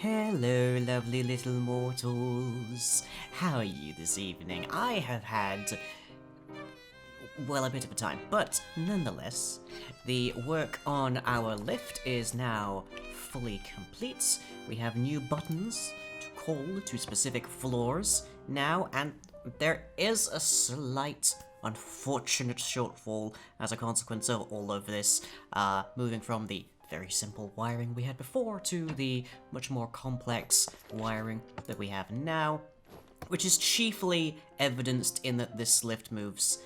Hello, lovely little mortals. How are you this evening? I have had, well, a bit of a time, but nonetheless, the work on our lift is now fully complete. We have new buttons to call to specific floors now, and there is a slight unfortunate shortfall as a consequence of all of this, moving from the very simple wiring we had before to the much more complex wiring that we have now, which is chiefly evidenced in that this lift moves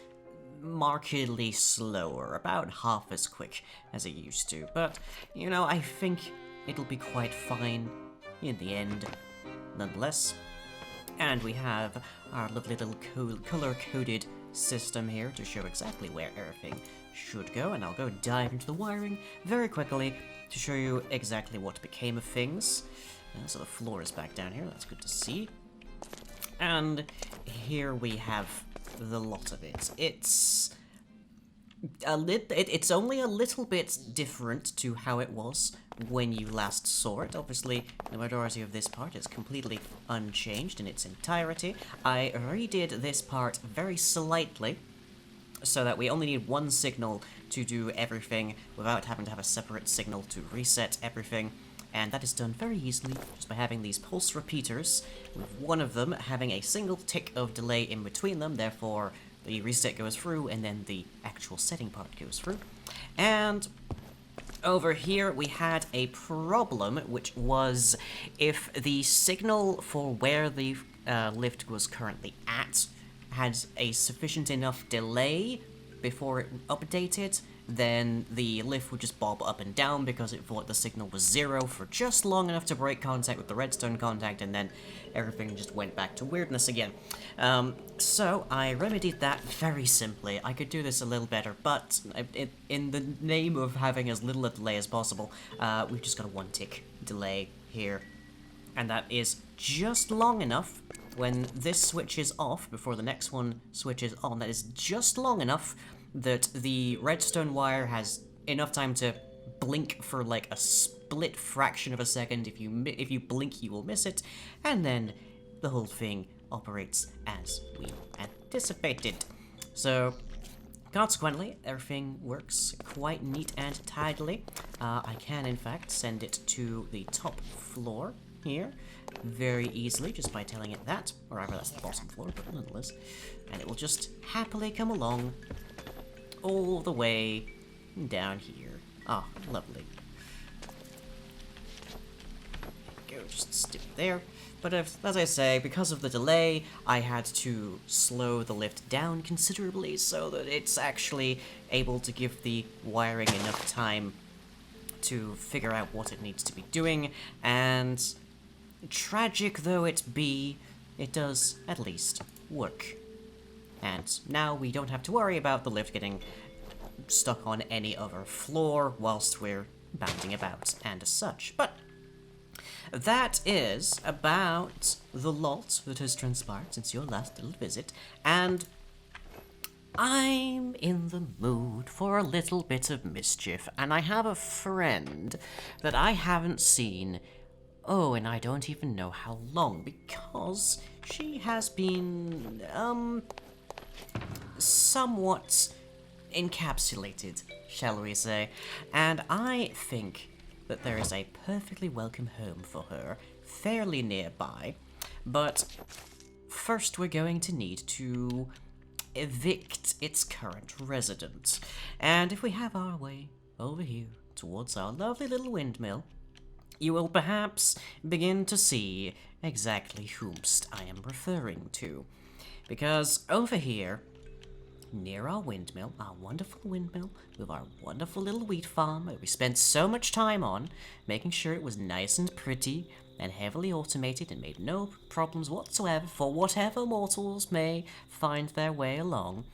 markedly slower, about half as quick as it used to. But, you know, I think it'll be quite fine in the end, nonetheless. And we have our lovely little color-coded system here to show exactly where everything should go, and I'll go dive into the wiring very quickly to show you exactly what became of things. So the floor is back down here, that's good to see. And here we have the lot of it. It's only a little bit different to how it was when you last saw it. Obviously, the majority of this part is completely unchanged in its entirety. I redid this part very slightly, so that we only need one signal to do everything without having to have a separate signal to reset everything. And that is done very easily just by having these pulse repeaters, with one of them having a single tick of delay in between them, therefore the reset goes through and then the actual setting part goes through. And over here we had a problem, which was if the signal for where the lift was currently at had a sufficient enough delay before it updated, then the lift would just bob up and down because it thought the signal was 0 for just long enough to break contact with the redstone contact, and then everything just went back to weirdness again. So I remedied that very simply. I could do this a little better, but in the name of having as little a delay as possible, we've just got a 1-tick delay here. And that is just long enough when this switches off before the next one switches on. That is just long enough that the redstone wire has enough time to blink for like a split fraction of a second. If you blink, you will miss it, and then the whole thing operates as we anticipated. So consequently, everything works quite neat and tidily. I can in fact send it to the top floor here very easily just by telling it that, or rather that's the bottom floor, but nonetheless, and it will just happily come along all the way down here. Ah, lovely. There we go, just stick it there. But as I say, because of the delay, I had to slow the lift down considerably so that it's actually able to give the wiring enough time to figure out what it needs to be doing, and tragic though it be, it does at least work. And now we don't have to worry about the lift getting stuck on any other floor whilst we're bounding about and as such. But that is about the lot that has transpired since your last little visit, and I'm in the mood for a little bit of mischief, and I have a friend that I haven't seen, oh, and I don't even know how long, because she has been, somewhat encapsulated, shall we say, and I think that there is a perfectly welcome home for her fairly nearby, but first we're going to need to evict its current resident. And if we have our way over here towards our lovely little windmill, you will perhaps begin to see exactly whomst I am referring to. Because over here, near our windmill, our wonderful windmill, with our wonderful little wheat farm that we spent so much time on, making sure it was nice and pretty and heavily automated and made no problems whatsoever for whatever mortals may find their way along,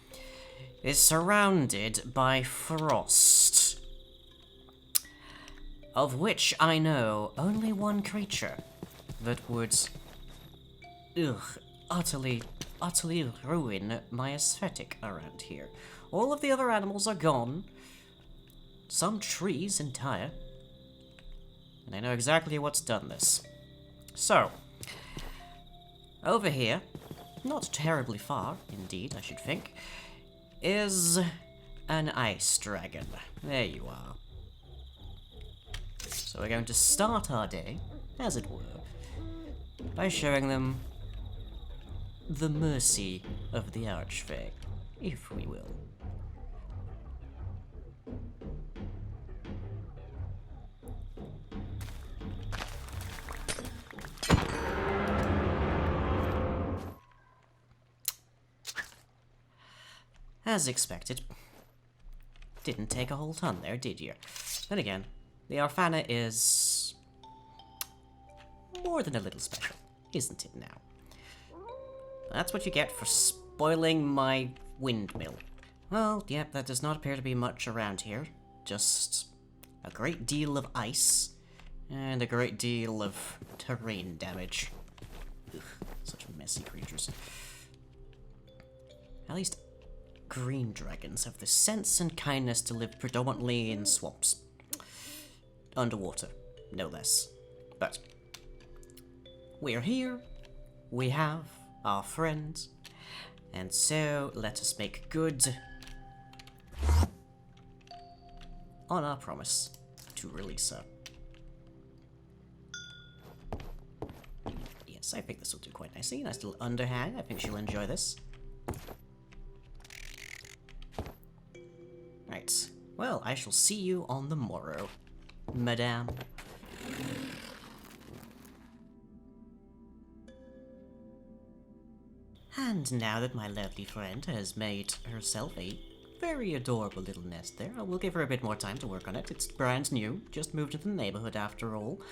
is surrounded by frost, of which I know only one creature that would utterly ruin my aesthetic around here. All of the other animals are gone, some trees entire, and I know exactly what's done this. So, over here, not terribly far, indeed, I should think, is an ice dragon. There you are. So we're going to start our day, as it were, by showing them the mercy of the archfey, if we will. As expected. Didn't take a whole ton there, did you? Then again, the Arfana is more than a little special, isn't it now? That's what you get for spoiling my windmill. Well, yep, that does not appear to be much around here. Just a great deal of ice and a great deal of terrain damage. Ugh, such messy creatures. At least green dragons have the sense and kindness to live predominantly in swamps. Underwater, no less. But we're here, we have our friends, and so let us make good on our promise to release her. Yes, I think this will do quite nicely. Nice little underhang. I think she'll enjoy this. Right. Well, I shall see you on the morrow, madame. And now that my lovely friend has made herself a very adorable little nest there, I will give her a bit more time to work on it. It's brand new, just moved into the neighborhood after all.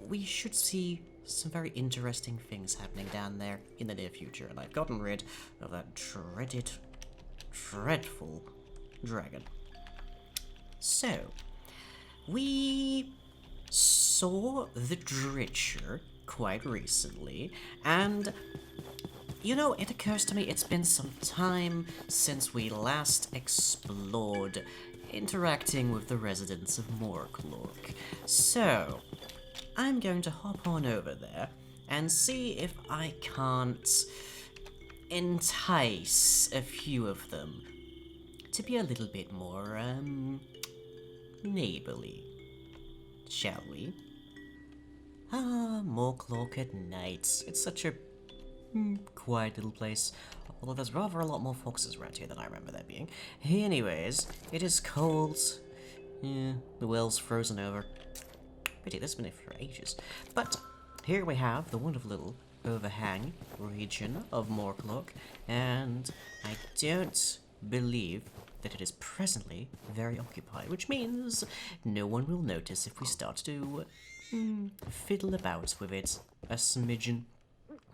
We should see some very interesting things happening down there in the near future, and I've gotten rid of that dreaded, dreadful dragon. So, we saw the Dritcher quite recently, and you know, it occurs to me it's been some time since we last explored interacting with the residents of Morclock. So, I'm going to hop on over there and see if I can't entice a few of them to be a little bit more, neighborly. Shall we? Ah, Morclock at night. It's such a quiet little place. Although there's rather a lot more foxes around here than I remember there being. Anyways, it is cold. Yeah, the well's frozen over. Pity, this has been here for ages. But here we have the wonderful little overhang region of Morclock, and I don't believe that it is presently very occupied, which means no one will notice if we start to fiddle about with it a smidgen.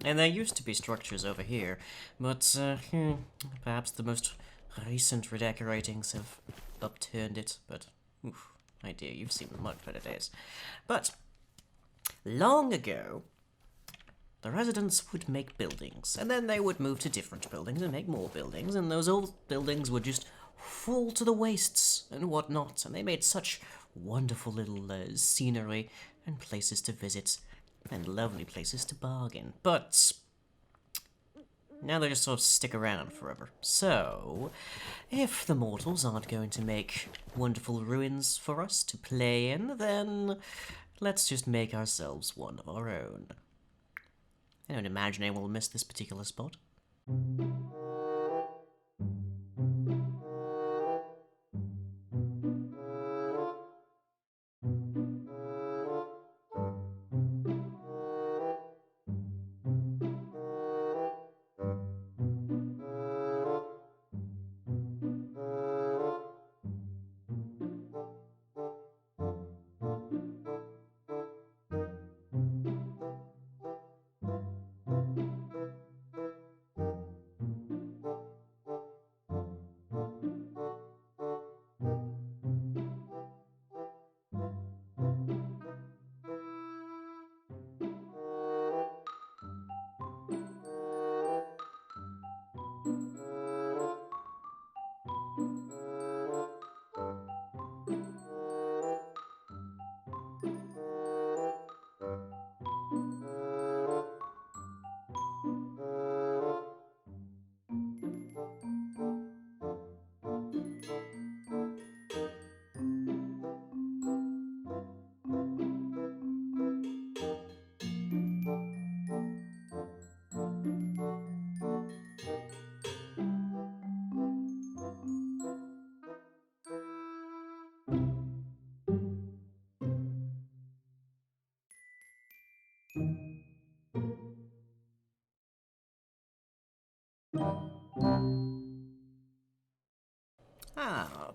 And there used to be structures over here, but perhaps the most recent redecoratings have upturned it, but oof, my dear, you've seen much better days. But long ago, the residents would make buildings, and then they would move to different buildings and make more buildings, and those old buildings would just fall to the wastes and whatnot, and they made such wonderful little scenery and places to visit, and lovely places to bargain. But now they just sort of stick around forever. So, if the mortals aren't going to make wonderful ruins for us to play in, then let's just make ourselves one of our own. I don't imagine anyone will miss this particular spot.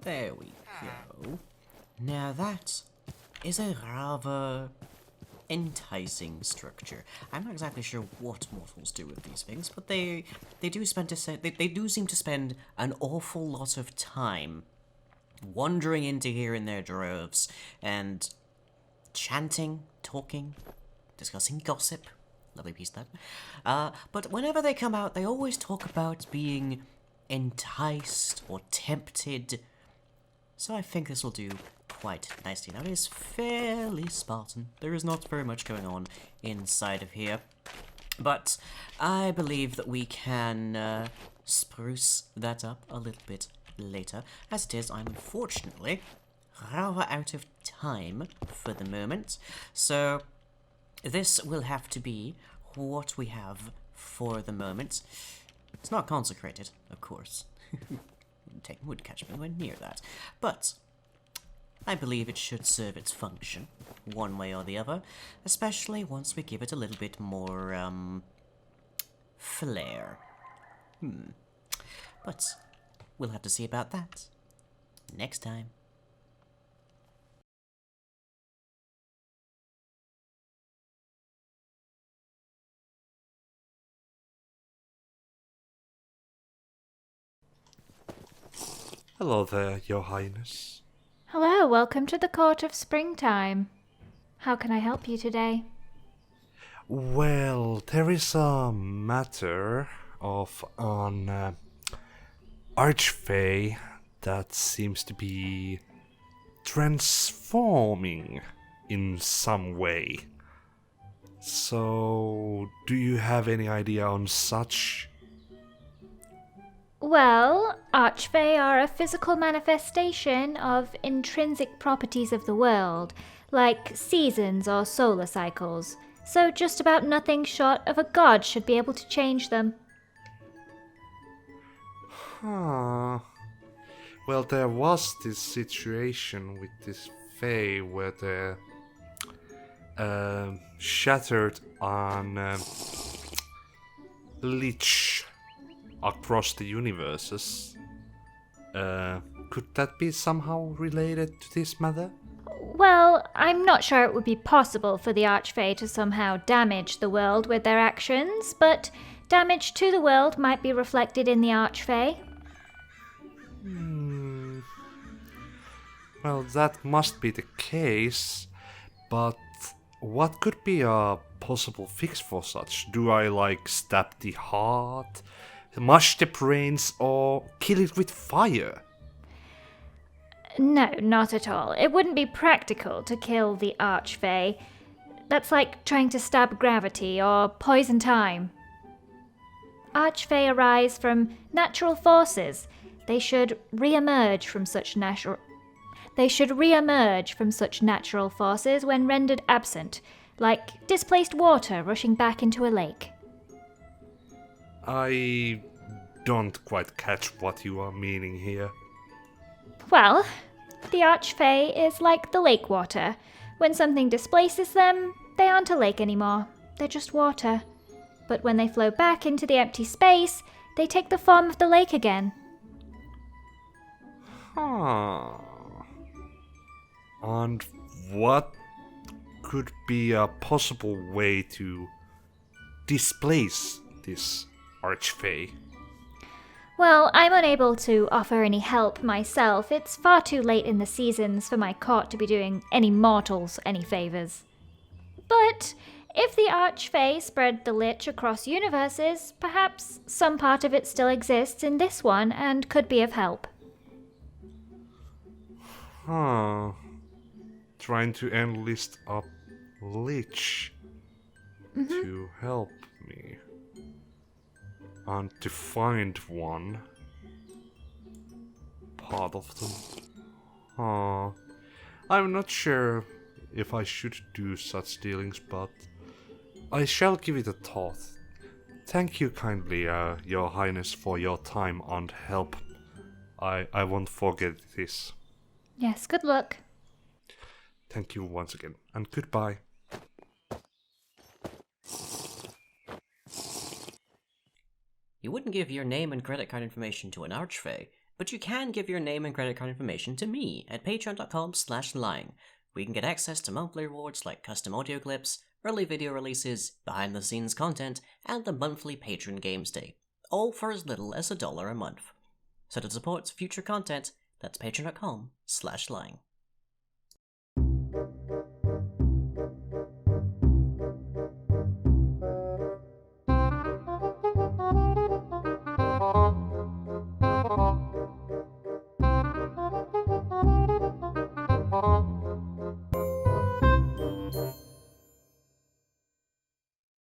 There we go. Now that is a rather enticing structure. I'm not exactly sure what mortals do with these things, but they do seem to spend an awful lot of time wandering into here in their droves and chanting, talking, discussing gossip. Lovely piece that. But whenever they come out, they always talk about being enticed or tempted. So I think this will do quite nicely. Now it is fairly Spartan. There is not very much going on inside of here. But I believe that we can spruce that up a little bit later. As it is, I'm unfortunately rather out of time for the moment. So this will have to be what we have for the moment. It's not consecrated, of course. Taking would catch me nowhere near that. But I believe it should serve its function, one way or the other, especially once we give it a little bit more, flair. But we'll have to see about that next time. Hello there, Your Highness. Hello, welcome to the Court of Springtime. How can I help you today? Well, there is a matter of an archfey that seems to be transforming in some way. So, do you have any idea on such? Well, archfey are a physical manifestation of intrinsic properties of the world, like seasons or solar cycles. So just about nothing short of a god should be able to change them. Huh. Well, there was this situation with this Fae where the shattered on Lich across the universes. Could that be somehow related to this matter? Well, I'm not sure it would be possible for the archfey to somehow damage the world with their actions, but damage to the world might be reflected in the archfey. Well, that must be the case, but what could be a possible fix for such? Do I, stab the heart, mush the brains, or kill it with fire? No, not at all. It wouldn't be practical to kill the archfey. That's like trying to stab gravity or poison time. Archfey arise from natural forces. They should re-emerge from such natural forces when rendered absent, like displaced water rushing back into a lake. I don't quite catch what you are meaning here. Well, the archfey is like the lake water. When something displaces them, they aren't a lake anymore. They're just water. But when they flow back into the empty space, they take the form of the lake again. Huh. And what could be a possible way to displace this archfey? Well, I'm unable to offer any help myself. It's far too late in the seasons for my court to be doing any mortals any favours. But if the archfey spread the lich across universes, perhaps some part of it still exists in this one and could be of help. Huh. Trying to enlist a lich to help me. And to find one. Part of them. Huh. I'm not sure if I should do such dealings, but I shall give it a thought. Thank you kindly, Your Highness, for your time and help. I won't forget this. Yes, good luck. Thank you once again, and goodbye. You wouldn't give your name and credit card information to an archfey But you can give your name and credit card information to me at patreon.com/lying, where you can get access to monthly rewards like custom audio clips, early video releases, behind-the-scenes content, and the monthly Patreon Games Day, all for as little as $1 a month. So to support future content, that's patreon.com/lying.